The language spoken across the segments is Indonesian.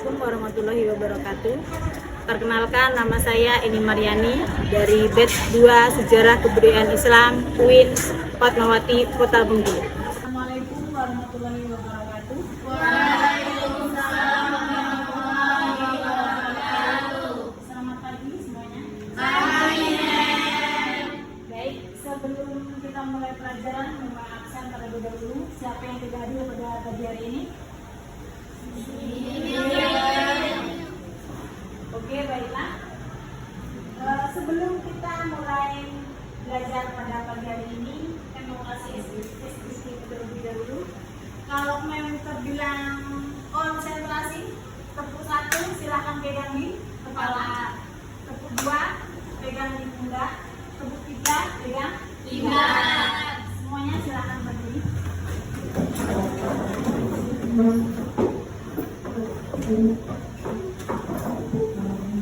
Assalamualaikum warahmatullahi wabarakatuh. Perkenalkan, nama saya Eni Maryani dari Batch 2 Sejarah Kebudayaan Islam UIN Fatmawati Kota Bengkulu. Assalamualaikum warahmatullahi wabarakatuh. Waalaikumsalam warahmatullahi wabarakatuh. Selamat pagi semuanya. Baik, sebelum kita mulai pelajaran, mohon absen terlebih dahulu. Siapa yang tidak hadir pada pagi hari ini? Oke, baiklah. Sebelum kita mulai belajar pada pagi hari ini, saya mau kasih instruksi terlebih dahulu. Kalau memang terbilang konsentrasi, tepuk 1 silahkan pegang di kepala, tepuk 2 pegang di pundak, tepuk 3 pegang pinggang. Semuanya silahkan berdiri.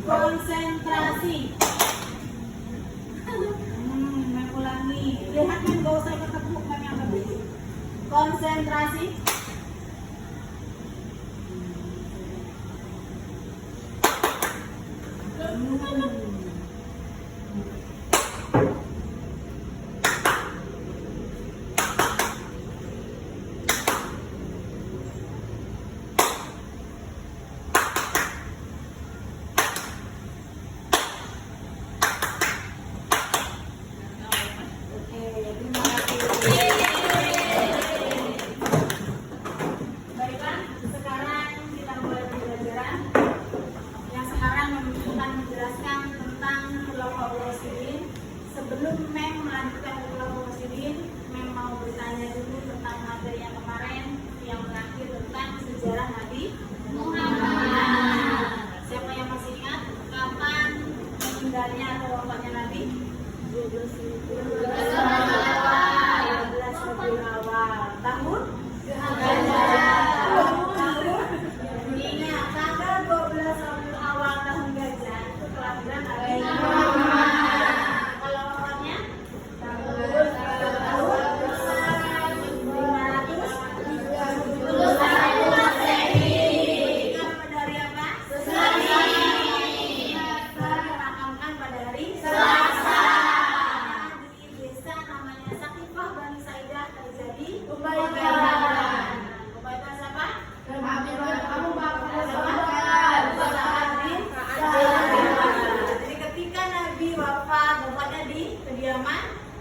Konsentrasi. Mengulangi. Lihat yang gak usah ikut tepuk, yang berdiri. Konsentrasi. Sebelum Mem melanjutkan Khulafaur Rasyidin, Mem mau bertanya dulu tentang materi yang kemarin, yang terakhir tentang sejarah Nabi Muhammad. Siapa yang masih ingat kapan meninggalnya atau wafatnya Nabi? 12 Rabiul Awal. Tahun? Ingat, tanggal 12 Rabiul Awal tahun Gajah itu kelahiran Nabi Muhammad.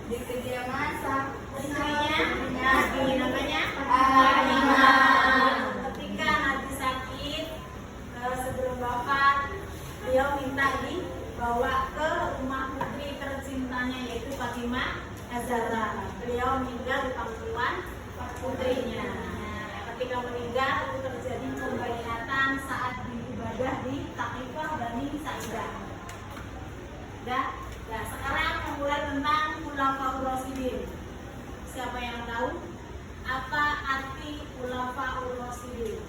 Di kediaman sang istrinya Nabi namanya Aminah. Ketika Nabi sakit, sebelum wafat, beliau minta dibawa ke rumah putri tercintanya yaitu Fatimah Az-Zahra. Beliau meninggal di pangkuan putrinya. Ketika meninggal itu terjadi pembayatan saat beribadah di Taqifah Bani Sa'idah. Nah, sekarang memulai tentang Khulafaur Rasyidin. Siapa yang tahu apa arti Khulafaur Rasyidin?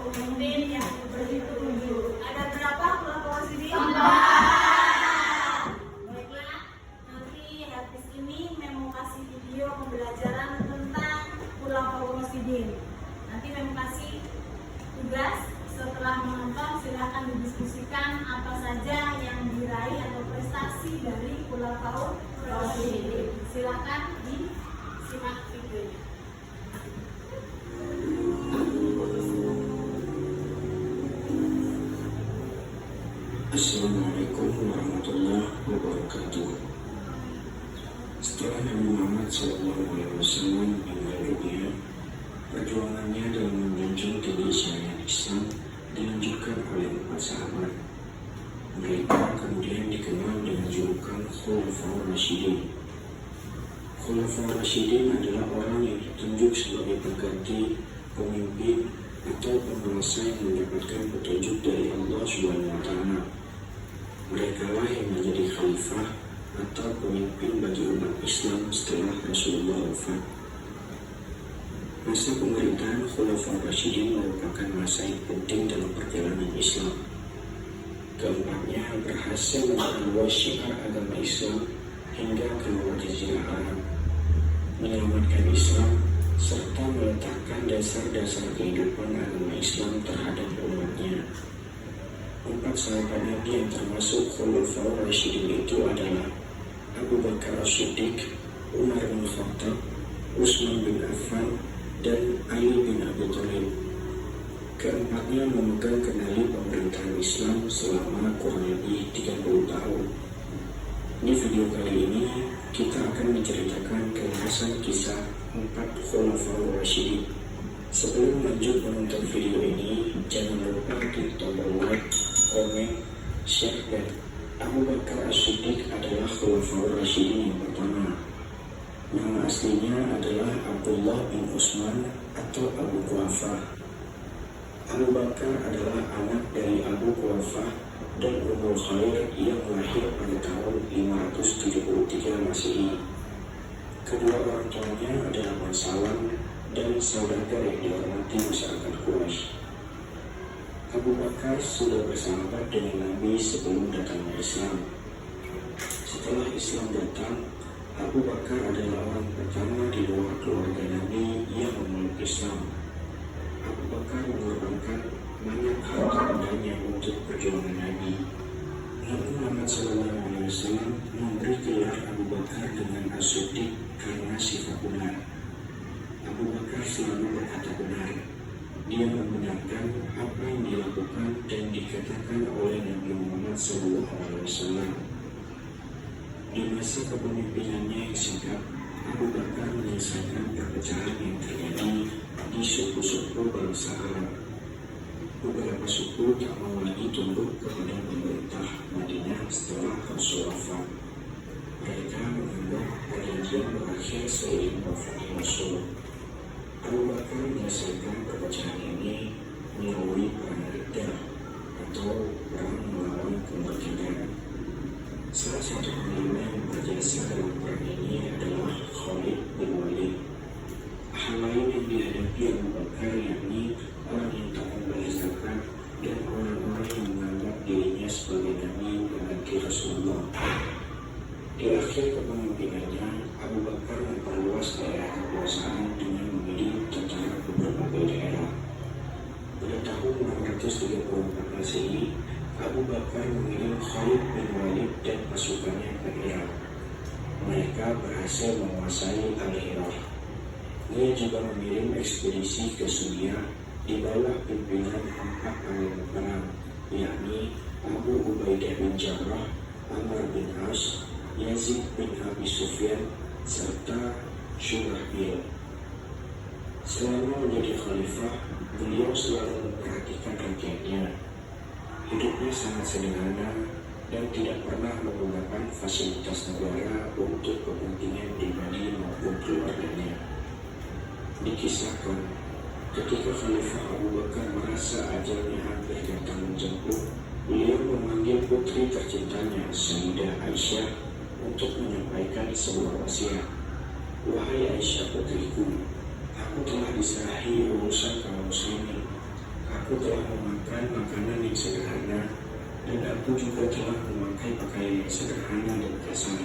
Pemimpin yang diberi petunjuk. Ada berapa Khulafaur Rasyidin? Baiklah, nanti habis ini Mem kasih video pembelajaran tentang Khulafaur Rasyidin. Nanti Mem kasih tugas. Setelah menonton, silahkan didiskusikan apa saja yang diraih atau prestasi dari Khulafaur Rasyidin. Silahkan disimak videonya. Assalamualaikum warahmatullahi wabarakatuh. Setelah Nabi Muhammad SAW meninggal dunia, perjuangannya dalam menjunjung tinggi syariat Islam dilanjutkan oleh 4 sahabat. Mereka kemudian dikenal dengan julukan Khulafaur Rasyidin. Khulafaur Rasyidin adalah orang yang ditunjuk sebagai pengganti pemimpin atau penguasa yang mendapatkan petunjuk dari Allah SWT. Mereka lah yang menjadi khalifah atau pemimpin bagi umat Islam setelah Rasulullah wafat. Masa pemerintahan Khulafaur Rasyidin merupakan masa yang penting dalam perjalanan Islam. Keempatnya berhasil membawa syiar agama Islam hingga ke luar jazirah Arab, menyelamatkan Islam serta meletakkan dasar-dasar kehidupan agama Islam terhadap umatnya. 4 sahabat Nabi yang termasuk Khulafaur Rasyidin itu adalah Abu Bakar As-Siddiq, Umar bin Khattab, Utsman bin Affan, dan Ali bin Abi Thalib. Keempatnya memegang kendali pemerintahan Islam selama kurang lebih 30 tahun. Di video kali ini, kita akan menceritakan kehidupan kisah 4 Khulafaur Rasyidin. Sebelum lanjut menonton video ini, jangan lupa klik tombol like, komen, share, dan Abu Bakar As-Siddiq adalah Khulafaur Rasyidin yang pertama. Nama aslinya adalah Abdullah bin Utsman atau Abu Quhafah. Abu Bakar adalah anak dari Abu Quhafah dan Ummul Khair yang lahir pada tahun 573 Masehi. Kedua orang tuanya adalah bangsawan dan saudagar yang dihormati masyarakat Quraisy. Abu Bakar sudah bersahabat dengan Nabi sebelum datangnya Islam. Setelah Islam datang, Abu Bakar adalah orang pertama di luar keluarga Nabi yang memeluk Islam. Abu Bakar mengorbankan banyak harta bendanya untuk perjuangan Nabi. Nabi Muhammad SAW memberi gelar Abu Bakar dengan As-Siddiq karena sifat benar. Abu Bakar selalu berkata benar. Dia membenarkan apa yang dilakukan dan dikatakan oleh Nabi Muhammad SAW. Di masa kepemimpinannya yang singkat, Abu Bakar menyelesaikan perpecahan yang terjadi di suku-suku bangsa Arab. Beberapa suku tak mau lagi tunduk kepada pemerintah Madinah setelah Rasul wafat. Mereka menganggap perjanjian berakhir seiring wafatnya Rasul. Abu Bakar menyelesaikan perpecahan ini melalui perang Riddah atau perang melawan kemurtadan. Salah satu panglima yang berjasa dalam perang ini adalah Khalid bin Walid. Hal lain yang dihadapi Abu Bakar yakni orang yang tak membalas zakat dan orang-orang yang menganggap dirinya sebagai nabi pengganti Rasulullah. Di akhir kepemimpinannya, Abu Bakar memperluas daerah kekuasaan dengan memilih tentara ke berbagai daerah. Pada tahun 634 Masehi, Abu Bakar mengirim Khalid bin Walid dan pasukannya ke Irak. Mereka berhasil menguasai Al-Iraq. Ia juga mengirim ekspedisi ke Suriah di bawah pimpinan 4 panglima perang, yakni Abu Ubaidah bin Jarrah, Amr bin As, Yazid bin Abi Sufyan, serta Syurahbil. Selama menjadi khalifah, beliau selalu memperhatikan rakyatnya. Hidupnya sangat sederhana dan tidak pernah menggunakan fasilitas negara untuk kepentingan pribadi maupun keluarganya. Dikisahkan, ketika Khalifah Abu Bakar merasa ajalnya hampir datang menjemput, beliau memanggil putri tercintanya, Sayyidah Aisyah, untuk menyampaikan sebuah wasiat. Wahai Aisyah putriku, aku telah diserahi urusan kaum muslimin. Aku telah memakan makanan yang sederhana dan aku juga telah memakai pakaian yang sederhana dan kasar.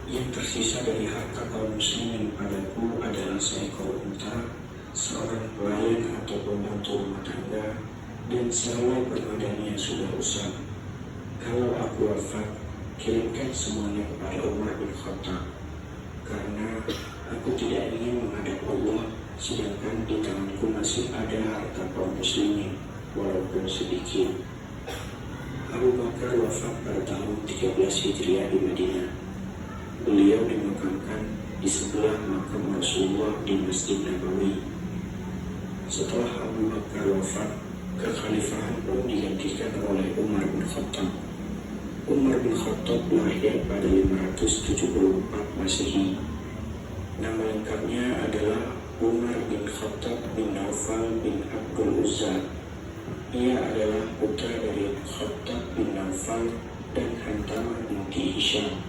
Yang tersisa dari harta kaum muslimin padaku adalah seekor unta, seorang pelayan atau pembantu rumah tangga, dan selai permadani yang sudah usang. Kalau aku wafat, kirimkan semuanya kepada Umar bin Khattab, karena aku tidak ingin menghadap Allah sedangkan di tanganku masih ada harta kaum muslimin walaupun sedikit. Abu Bakar wafat pada tahun 13 Hijriah di Madinah. Beliau dimakamkan di sebelah makam Rasulullah di Masjid Nabawi. Setelah Abu Bakar wafat, kekhalifahan pun digantikan oleh Umar bin Khattab. Umar bin Khattab lahir pada 574 Masehi. Nama lengkapnya adalah Umar bin Khattab bin Naufal bin Abdul Uzza. Ia adalah putra dari Khattab bin Naufal dan Hantamah binti Hisham.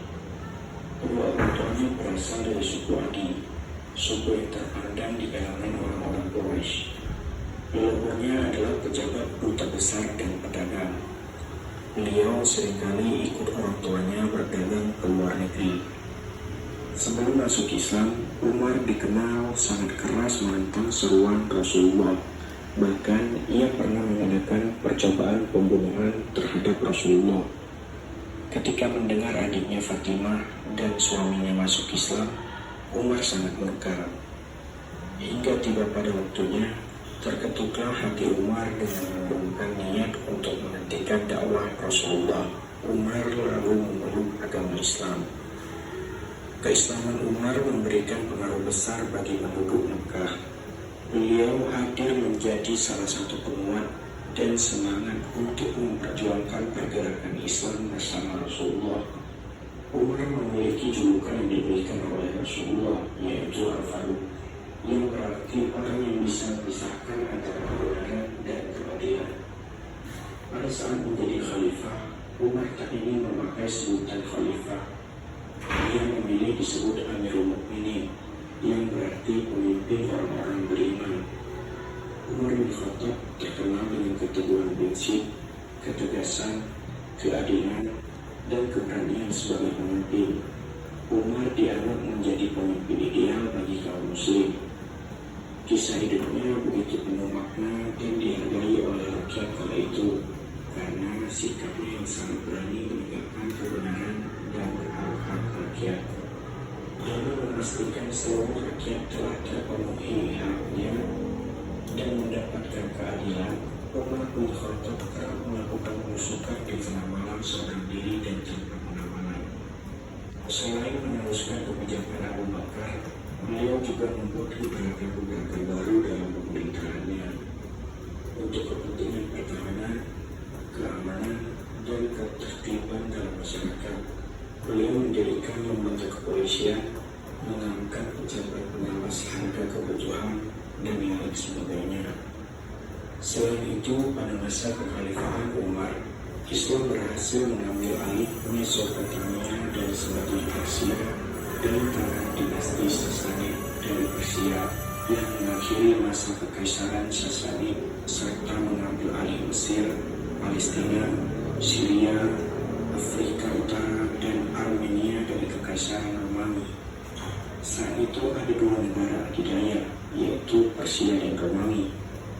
Kedua orang tuanya berasal dari suku Adi, suku yang terpandang di kalangan orang-orang Quraisy. Leluhurnya adalah pejabat duta besar dan pedagang. Beliau seringkali ikut orang tuanya berdagang ke luar negeri. Sebelum masuk Islam, Umar dikenal sangat keras menentang seruan Rasulullah. Bahkan ia pernah mengadakan percobaan pembunuhan terhadap Rasulullah. Ketika mendengar adiknya Fatimah dan suaminya masuk Islam, Umar sangat murka. Hingga tiba pada waktunya, terketuklah hati Umar dengan mengurungkan niat untuk menghentikan dakwah Rasulullah. Umar lalu memeluk agama Islam. Keislaman Umar memberikan pengaruh besar bagi penduduk Mekah. Beliau hadir menjadi salah satu penguat dan semangat untuk memperjuangkan pergerakan Islam bersama Rasulullah. Umar memiliki julukan yang diberikan oleh Rasulullah, yaitu Al-Faruq, yang berarti orang yang bisa memisahkan antara kebenaran dan keadilan. Pada saat menjadi khalifah, Umar tak ingin memakai sebutan khalifah. Ia memilih disebut Amirul Mukminin, yang berarti pemimpin orang-orang beriman. Umar bin Khattab terkenal dengan keteguhan prinsip, ketegasan, keadilan, dan keberanian sebagai pemimpin. Umar dianggap menjadi pemimpin ideal bagi kaum muslim. Kisah hidupnya begitu penuh makna dan dihargai oleh rakyat kala itu karena sikapnya yang sangat berani menegakkan kebenaran dan berhak rakyat. Lalu memastikan seluruh rakyat telah terpenuhi haknya dan mendapatkan keadilan. Umar bin Khattab kerap melakukan penusukan di tengah malam seorang diri dan tanpa pengawalan. Selain meneruskan kebijakan Abu Bakar, beliau juga membuat gerakan-gerakan baru dalam pemerintahannya untuk kepentingan pertahanan, keamanan, dan ketertiban dalam masyarakat. Beliau mendirikan lembaga kepolisian, mengangkat pejabat pengawas harga kebutuhan, dan lain sebagainya. Selain itu, pada masa kekhalifahan Umar, Islam berhasil mengambil alih Mesopotamia dan sebagian Persia dari tangan dinasti Sasani dari Persia yang mengakhiri masa kekaisaran Sasani serta mengambil alih Mesir, Palestina, Syria, Afrika Utara, dan Armenia dari Kekaisaran Romawi. Saat itu ada dua negara adidaya, yaitu Persia dan Romawi.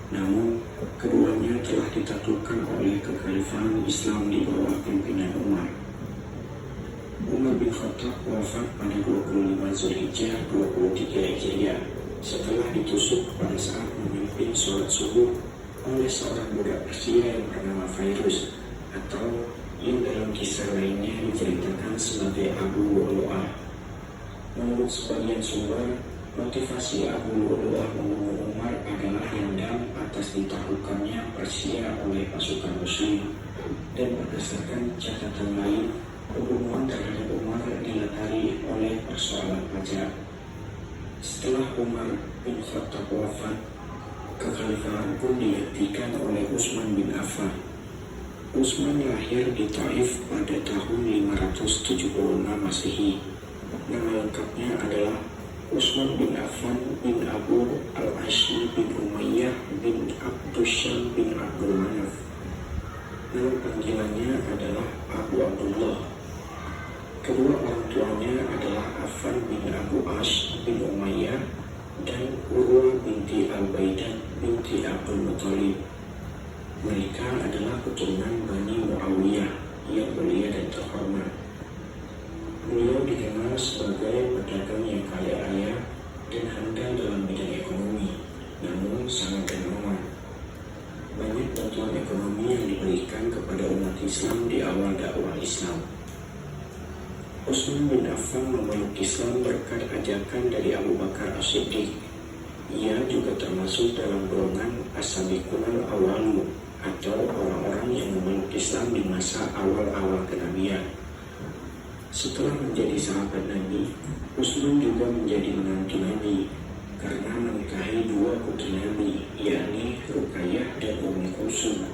Namun, keduanya telah ditaklukkan oleh kekhalifahan Islam di bawah pimpinan Umar. Umar bin Khattab wafat pada 25 Zulhijjah 23 Hijriah setelah ditusuk pada saat memimpin sholat subuh oleh seorang budak Persia yang bernama Fairuz, atau yang dalam kisah lainnya diceritakan sebagai Abu Lu'lu'ah. Menurut sebagian sumber, motivasi Abu Lu'lu'ah membunuh Umar adalah dendam atas ditaklukkannya Persia oleh pasukan Muslim, dan berdasarkan catatan lain, pembunuhan terhadap Umar dilatari oleh persoalan pajak. Setelah Umar bin Khattab wafat, kekhalifahan pun digantikan oleh Utsman bin Affan. Utsman lahir di Taif pada tahun 576 Masehi. Nama lengkapnya adalah Utsman bin Affan bin Abu al-Ashni bin Umayyah bin Abdusyam bin Abdul Manaf. Nama panggilannya adalah Abu Abdullah. Kedua orang tuanya adalah Affan bin Abu Ash bin Umayyah dan Urwah binti Al-Baidah binti Abdul Muthalib. Mereka adalah keturunan Bani Muawiyah yang mulia dan terhormat. Beliau dikenal sebagai pedagang yang kaya raya dan handal dalam bidang ekonomi, namun sangat dermawan. Banyak bantuan ekonomi yang diberikan kepada umat Islam di awal dakwah Islam. Utsman bin Affan memeluk Islam berkat ajakan dari Abu Bakar As-Siddiq. Ia juga termasuk dalam golongan as-sabiqunal awwalu, atau orang-orang yang memeluk Islam di masa awal-awal kenabian. Setelah menjadi sahabat Nabi, Utsman juga menjadi menantu Nabi karena menikahi dua putri Nabi, yakni Ruqayyah dan Ummu Kulsum.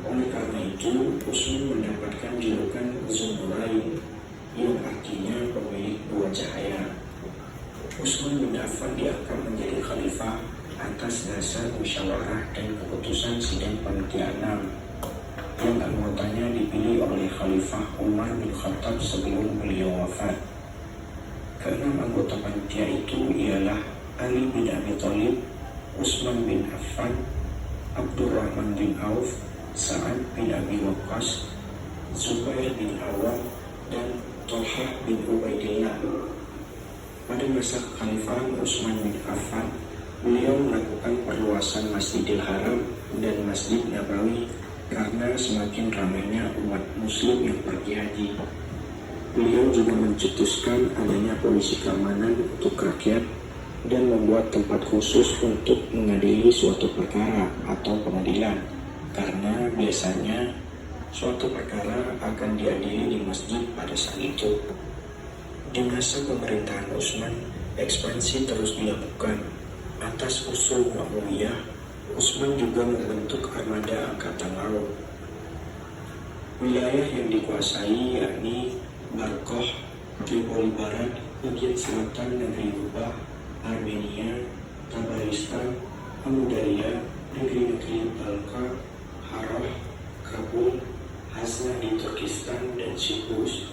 Oleh karena itu, Utsman mendapatkan julukan Dzun-Nurayn, yang artinya pemilik dua cahaya. Utsman bin Affan diangkat menjadi khalifah atas dasar musyawarah dan keputusan sidang panitia 6 yang anggotanya dipilih oleh Khalifah Umar bin Khattab sebelum beliau wafat. Keenam anggota panitia itu ialah Ali bin Abi Thalib, Utsman bin Affan, Abdurrahman bin Auf, Sa'ad bin Abi Waqqas, Zubair bin Awam, dan Thalhah bin Ubaidillah. Pada masa kekhalifahan Utsman bin Affan, beliau melakukan perluasan Masjidil Haram dan Masjid Nabawi karena semakin ramainya umat muslim yang pergi haji. Beliau juga mencetuskan adanya polisi keamanan untuk rakyat dan membuat tempat khusus untuk mengadili suatu perkara atau pengadilan, karena biasanya suatu perkara akan diadili di masjid pada saat itu. Di masa pemerintahan Utsman, ekspansi terus dilakukan. Atas usul Muawiyah, Utsman juga membentuk armada angkatan laut. Wilayah yang dikuasai yakni Barkoh, Tripoli Barat, bagian selatan negeri Lubah, Armenia, Tabaristan, Amudarya, negeri-negeri Balka, Harah, Kabul, Hazna di Turkistan, dan Siprus.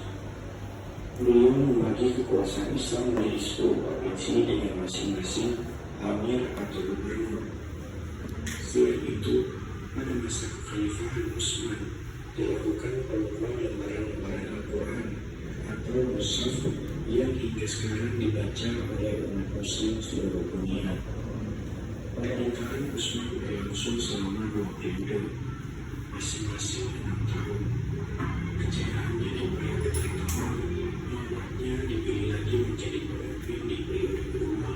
Beliau membagi kekuasaan Islam menjadi 10 provinsi dengan masing-masing amir atau gubernur. Selain itu, pada masa kekhalifahan Utsman dilakukan pembukaan lembaran-lembaran Al-Quran atau mushaf yang hingga sekarang dibaca oleh umat muslim seluruh dunia. Pemerintahan Utsman berlangsung selama 2 periode, masing-masing 6 tahun. Kejayaannya di periode pertama membuatnya dipilih lagi menjadi pemimpin di periode kedua.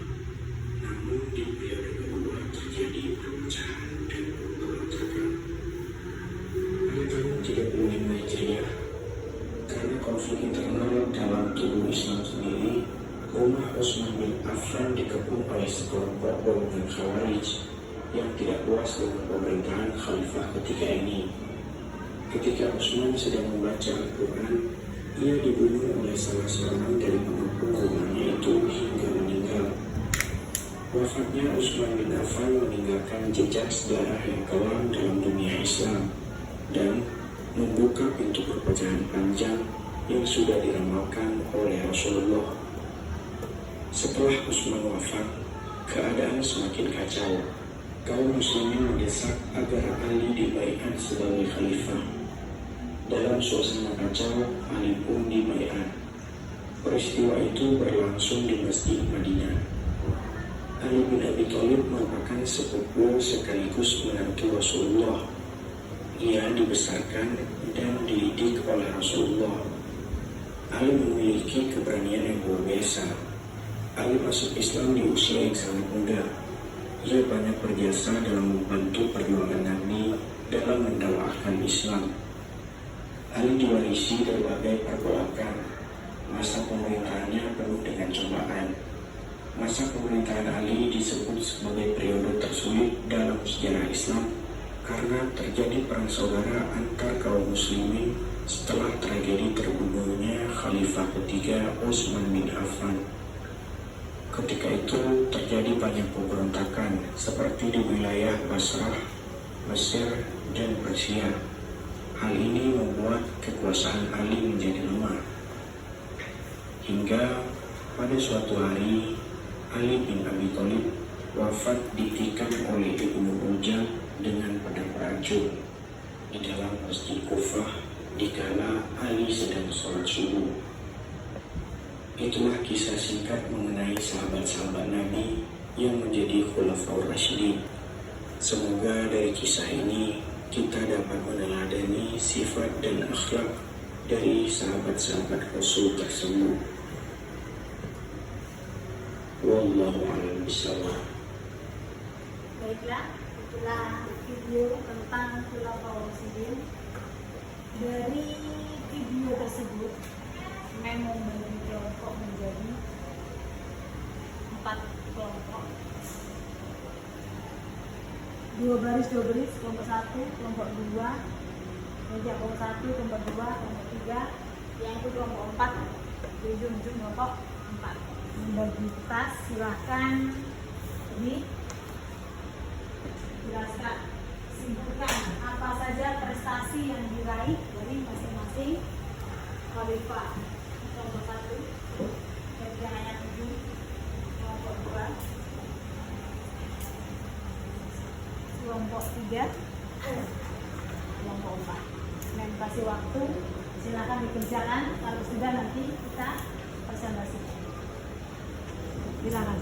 Namun di periode kedua terjadi perpecahan dan pemberontakan. Pada tahun 35 Hijriah, karena konflik internal dalam tubuh Islam sendiri, rumah Utsman bin Affan dikepung oleh sekelompok golongan Khawarij yang tidak puas dengan pemerintahan khalifah ketiga ini. Ketika Utsman sedang membaca Al-Quran, ia dibunuh oleh salah seorang dari pendukung rumahnya itu hingga meninggal. Wafatnya Utsman bin Affan meninggalkan jejak sejarah yang kelam dalam dunia Islam dan membuka pintu perpecahan panjang yang sudah diramalkan oleh Rasulullah. Setelah Utsman wafat, keadaan semakin kacau. Kaum muslimin mendesak agar Ali dibaiat sebagai khalifah. Dalam suasana kacau, Ali pun dibaiat. Peristiwa itu berlangsung di Masjid Madinah. Ali bin Abi Thalib merupakan sepupu sekaligus menantu Rasulullah. Ia dibesarkan dan dididik oleh Rasulullah. Ali memiliki keberanian yang luar biasa. Ali masuk Islam di usia yang sangat muda. Ia banyak berjasa dalam membantu perjuangan Nabi dalam mendakwahkan Islam. Ali diwarisi berbagai pergolakan. Masa pemerintahannya penuh dengan cobaan. Masa pemerintahan Ali disebut sebagai periode tersulit dalam sejarah Islam karena terjadi perang saudara antar kaum muslimin setelah tragedi terbunuhnya Khalifah ketiga Utsman bin Affan. Ketika itu terjadi banyak pemberontakan seperti di wilayah Basrah, Mesir, dan Persia. Hal ini membuat kekuasaan Ali menjadi lemah. Hingga pada suatu hari Ali bin Abi Thalib wafat ditikam oleh Ibnu Uljam dengan pedang racun di dalam Masjid Kufah dikala Ali sedang sholat subuh. Itulah kisah singkat mengenai sahabat-sahabat Nabi yang menjadi Khulafaur Rasyidin. Semoga dari kisah ini kita dapat meneladani sifat dan akhlak dari sahabat-sahabat Rasul tersebut. Wallahu a'lam bishawab. Baiklah, itulah video tentang Khulafaur Rasyidin. Dari video tersebut memang membagi kelompok menjadi 4 kelompok, 2 baris kelompok 1, kelompok 2, kelompok 1, kelompok 2, kelompok 3, yang itu kelompok 4, di ujung-ujung kelompok 4. Membagi tas, silahkan dijelaskan, simpulkan apa saja prestasi yang diraih dari masing-masing khalifah. Contoh 1, 3, kelompok 4. Dan kasih waktu, silakan dikerjakan. Kalau sudah nanti kita presentasikan. Silakan.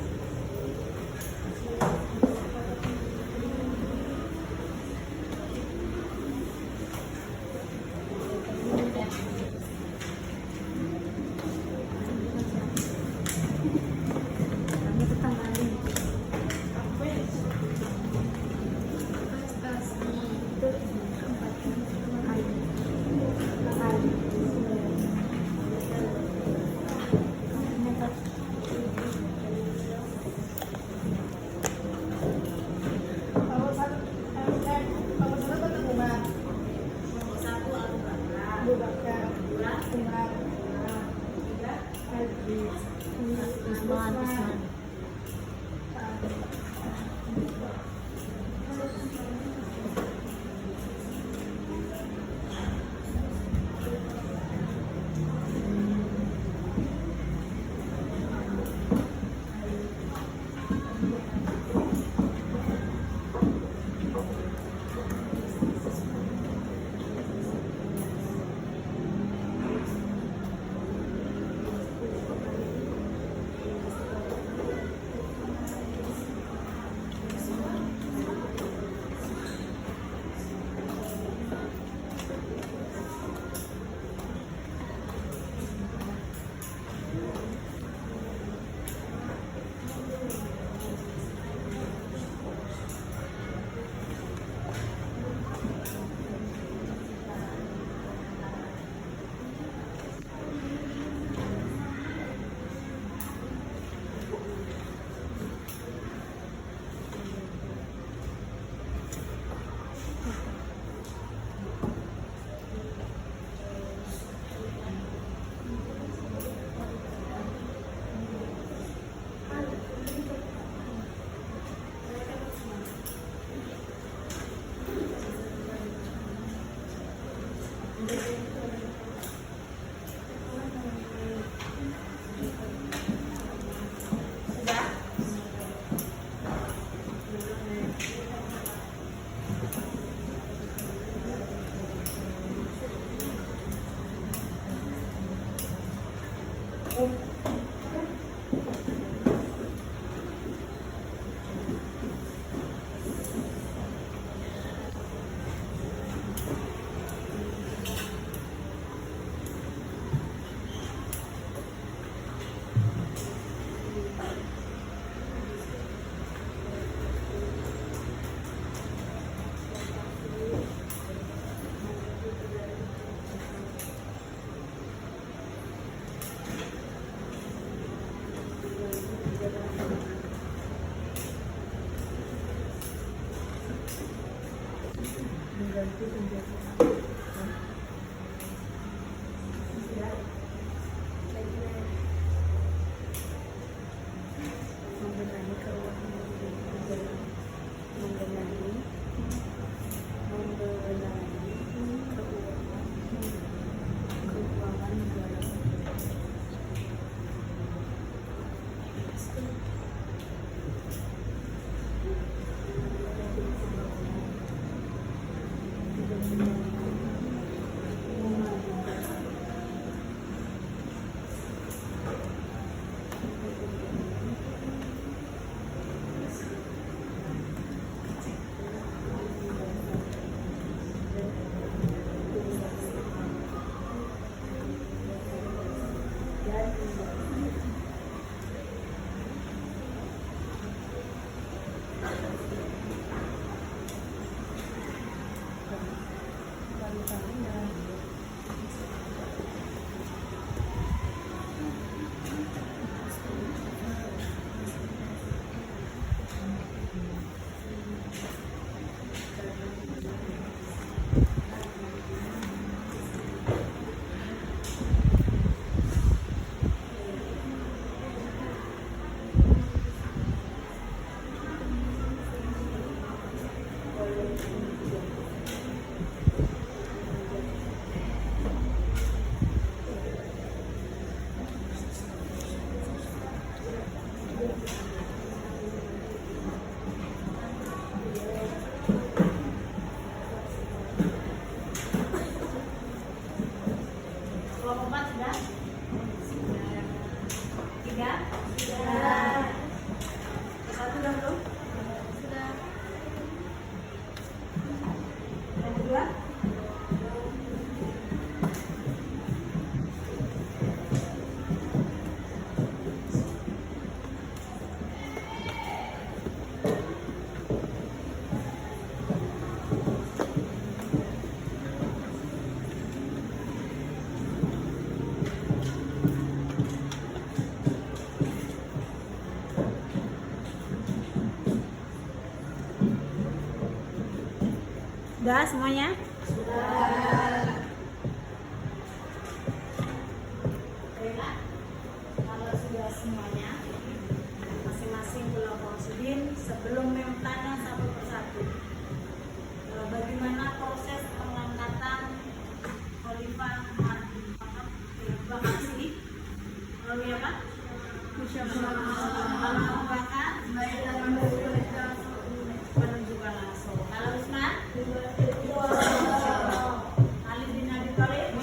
Kelompok 4 sudah? Tiga? Sudah. Satu dan belum? Sudah. Yang kedua? Sudah semuanya? Sudah. Baiklah, kalau sudah semuanya, masing-masing kelompok sudin sebelum memtanya satu persatu. Bagaimana proses pengangkatan Khalifah Umar bin Khattab Bakasi melalui apa? Penunjukan langsung. Kalau Usman? Ali bin Abi Thalib?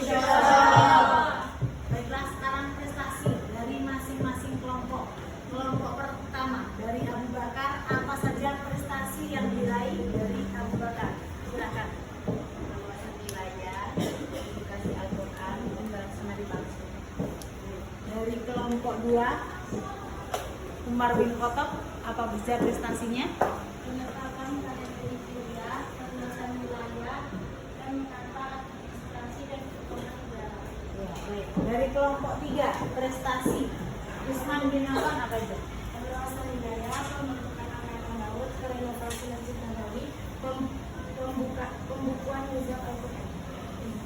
Baiklah, sekarang prestasi dari masing-masing kelompok. Kelompok pertama dari Abu Bakar, apa saja prestasi yang diraih dari Abu Bakar? Silakan. Nilainya dikasih Al-Quran dan senadi palsu. Dari kelompok 2 Umar bin Khattab, apa saja prestasinya? Menetapkan pada diri kuliah, penjelasan wilayah, dan menata administrasi dan keuangan negara. Ya, baik. Dari kelompok 3 prestasi Utsman bin Affan apa aja? Penjelasan wilayah, pembentukan angkatan laut, renovasi masjid Nabawi, pembukuan Nizam Al-Quran.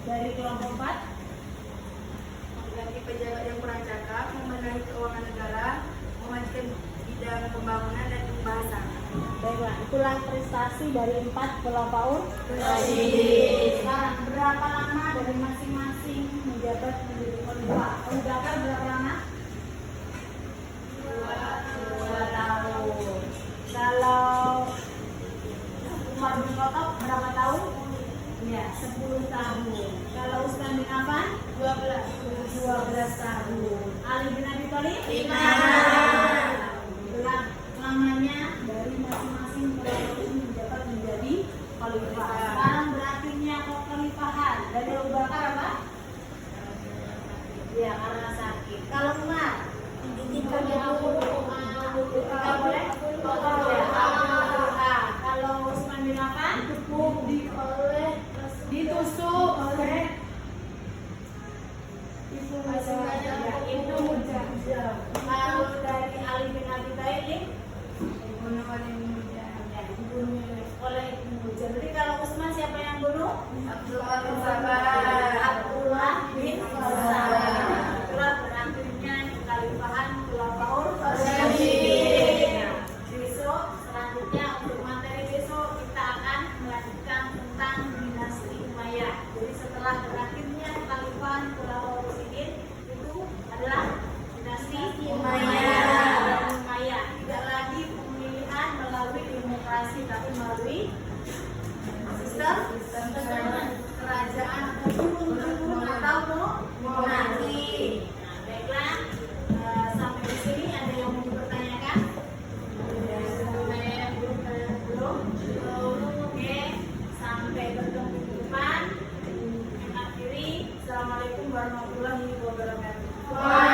Dari kelompok 4 mengganti pejabat yang kurang cakap, membenahi keuangan negara, memajukan bidang pembangunan dan pembahasan. baiklah, itulah prestasi dari 4 kelompok Sekarang berapa lama dari masing-masing menjabat menjadi khalifah? Abu Bakar berapa lama? 2 tahun. Kalau Umar bin Khattab berapa tahun? Ya, 10 tahun. Kalau Utsman bin Affan? 12 tahun. Ali bin Abi Thalib? 5. Itulah lamanya dari masing-masing kelompok ini menjabat menjadi khalifah. Sekarang berakhirnya kekhalifahan dari Abu Bakar apa? Ya, karena sakit. Kalau Umar? Ketika dia boleh? Kalau Utsman bin Affan? Ditusuk oleh itu kalau dari Ali bin Abi Thalib oleh Ibnu Mujar. Jadi kalau Utsman siapa yang bunuh? Abdullah bin Sabah. Itulah berakhirnya kekhalifahan Khulafaur Rasyidin. Besok selanjutnya untuk materi besok kita akan melanjutkan tentang dinasti Umayyah. Jadi setelah berakhirnya kekhalifahan Khulafaur Rasyidin itu adalah dinasti Umayyah. Tidak lagi pemilihan melalui demokrasi tapi melalui sistem kerajaan hukum atau monarki. Nah, baiklah, sampai di sini ada yang mau dipertanyakan? Belum? Oke, sampai bertemu di depan. Yang akhiri, Assalamualaikum warahmatullahi wabarakatuh.